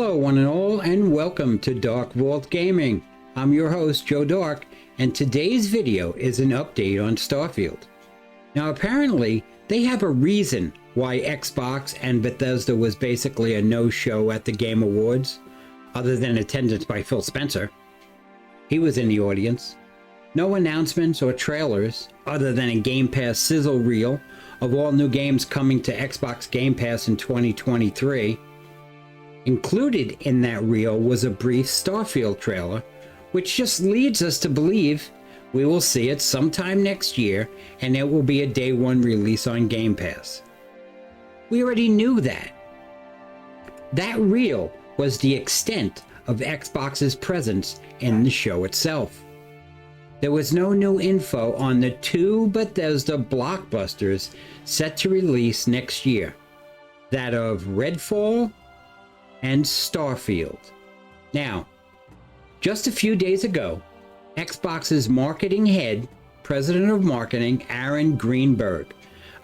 Hello one and all, and welcome to Dark Vault Gaming. I'm your host Joe Dark, and today's video is an update on Starfield. Now apparently they have a reason why Xbox and Bethesda was basically a no-show at the Game Awards, other than attendance by Phil Spencer. He was in the audience. No announcements or trailers other than a Game Pass sizzle reel of all new games coming to Xbox Game Pass in 2023. Included in that reel was a brief Starfield trailer, which just leads us to believe we will see it sometime next year and it will be a day one release on Game Pass. We already knew that. That reel was the extent of Xbox's presence in the show itself. There was no new info on the two Bethesda blockbusters set to release next year, that of Redfall and Starfield. Now, just a few days ago, Xbox's marketing head, president of marketing, Aaron Greenberg,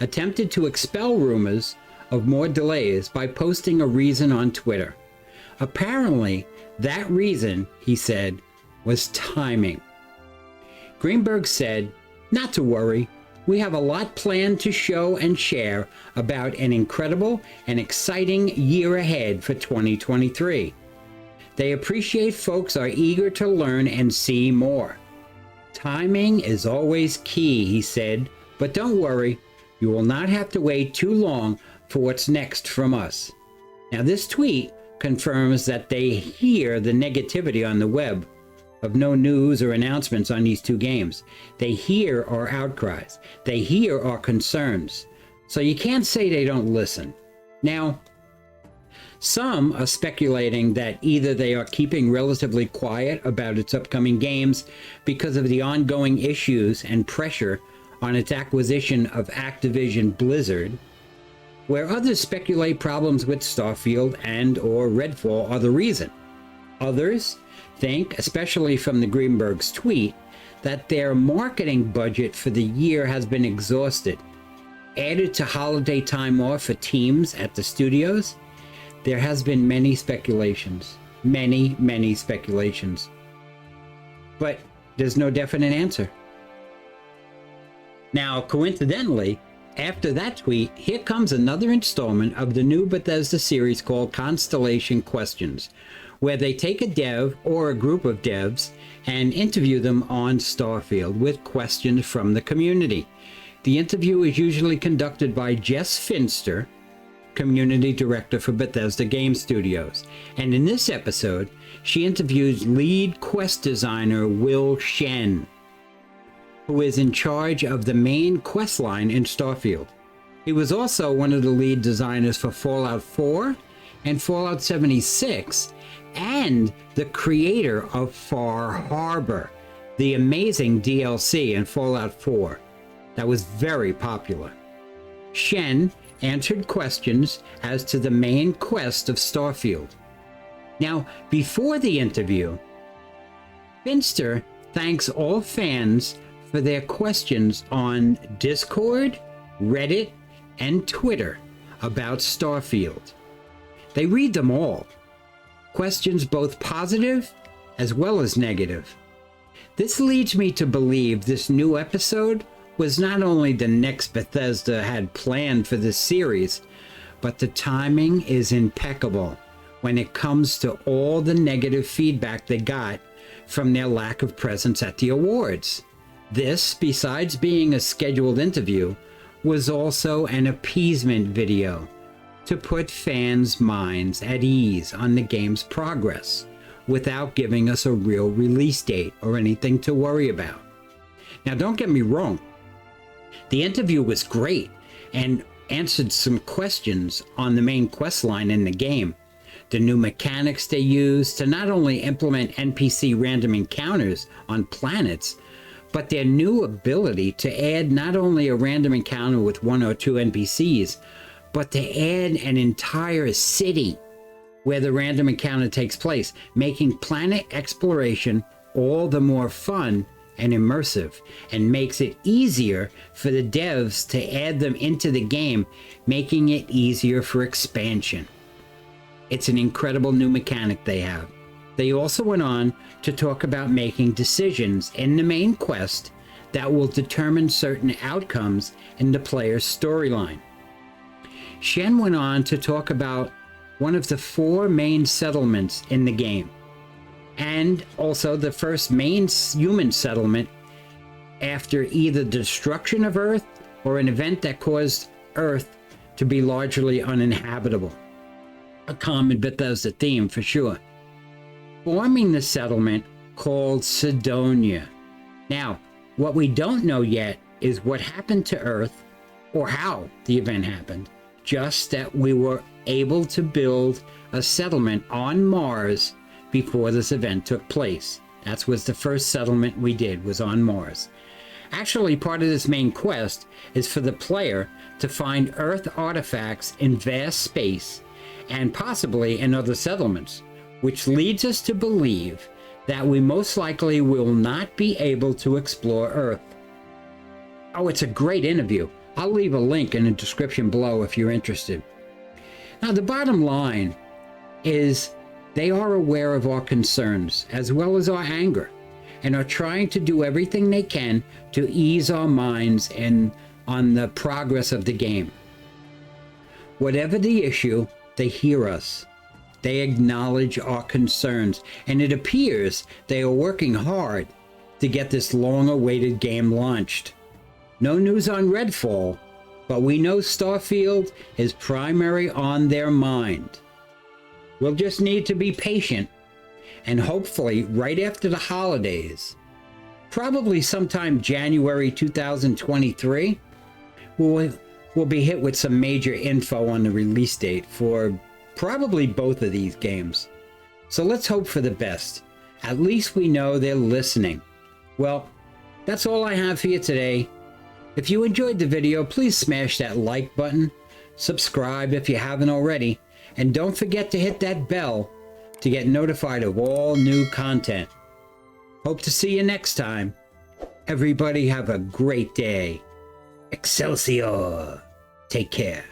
attempted to expel rumors of more delays by posting a reason on Twitter. Apparently, that reason, he said, was timing. Greenberg said, "Not to worry, we have a lot planned to show and share about an incredible and exciting year ahead for 2023. They appreciate folks are eager to learn and see more. Timing is always key," he said, "but don't worry, you will not have to wait too long for what's next from us." Now this tweet confirms that they hear the negativity on the web of no news or announcements on these two games. They hear our outcries. They hear our concerns. So you can't say they don't listen. Now, some are speculating that either they are keeping relatively quiet about its upcoming games because of the ongoing issues and pressure on its acquisition of Activision Blizzard, where others speculate problems with Starfield and or Redfall are the reason. Others think, especially from the Greenberg's tweet, that their marketing budget for the year has been exhausted. Added to holiday time off for teams at the studios, there has been many speculations. Many speculations. But there's no definite answer. Now, coincidentally, after that tweet, here comes another installment of the new Bethesda series called Constellation Questions, where they take a dev or a group of devs and interview them on Starfield with questions from the community. The interview is usually conducted by Jess Finster, community director for Bethesda Game Studios. And in this episode, she interviews lead quest designer Will Shen, who is in charge of the main quest line in Starfield. He was also one of the lead designers for Fallout 4 and Fallout 76, and the creator of Far Harbor, the amazing DLC in Fallout 4 that was very popular. Shen answered questions as to the main quest of Starfield. Now, before the interview, Finster thanks all fans for their questions on Discord, Reddit, and Twitter about Starfield. They read them all. Questions both positive as well as negative. This leads me to believe this new episode was not only the next Bethesda had planned for this series, but the timing is impeccable when it comes to all the negative feedback they got from their lack of presence at the awards. This, besides being a scheduled interview, was also an appeasement video to put fans' minds at ease on the game's progress without giving us a real release date or anything to worry about. Now, don't get me wrong. The interview was great and answered some questions on the main quest line in the game. The new mechanics they used to not only implement NPC random encounters on planets, but their new ability to add not only a random encounter with one or two NPCs, but to add an entire city where the random encounter takes place, making planet exploration all the more fun and immersive, and makes it easier for the devs to add them into the game, making it easier for expansion. It's an incredible new mechanic they have. They also went on to talk about making decisions in the main quest that will determine certain outcomes in the player's storyline. Shen went on to talk about one of the 4 main settlements in the game, and also the first main human settlement after either the destruction of Earth or an event that caused Earth to be largely uninhabitable. A common Bethesda theme for sure. Forming the settlement called Sidonia. Now, what we don't know yet is what happened to Earth or how the event happened, just that we were able to build a settlement on Mars before this event took place. That was the first settlement we did, was on Mars. Actually, part of this main quest is for the player to find Earth artifacts in vast space and possibly in other settlements, which leads us to believe that we most likely will not be able to explore Earth. Oh, it's a great interview. I'll leave a link in the description below if you're interested. Now, the bottom line is they are aware of our concerns as well as our anger, and are trying to do everything they can to ease our minds on the progress of the game. Whatever the issue, they hear us. They acknowledge our concerns, and it appears they are working hard to get this long-awaited game launched. No news on Redfall, but we know Starfield is primary on their mind. We'll just need to be patient, and hopefully right after the holidays, probably sometime January 2023, we'll be hit with some major info on the release date for probably both of these games. So let's hope for the best. At least we know they're listening. Well, that's all I have for you today. If you enjoyed the video, please smash that like button, subscribe if you haven't already, and don't forget to hit that bell to get notified of all new content. Hope to see you next time. Everybody have a great day. Excelsior! Take care.